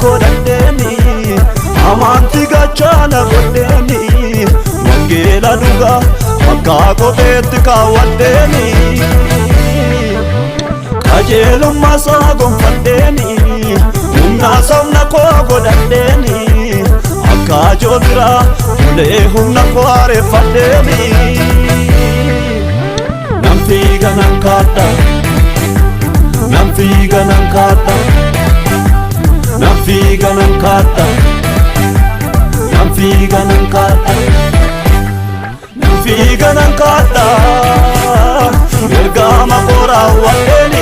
kodadeni amanti gachana godeni wangela duga akka koteetti kaawwadeni kajeelummaa isaa gonfadheeni humna sabna koo godhadheeni akka joobiraa ulee humna koo areeffadheeni nan fiiga nan kaadha nan fiiga nan kaadha nan fiiga nan kaadha nan fiiga nan kaadha nan fiiga nan kaadha ergama koo raawwadheeni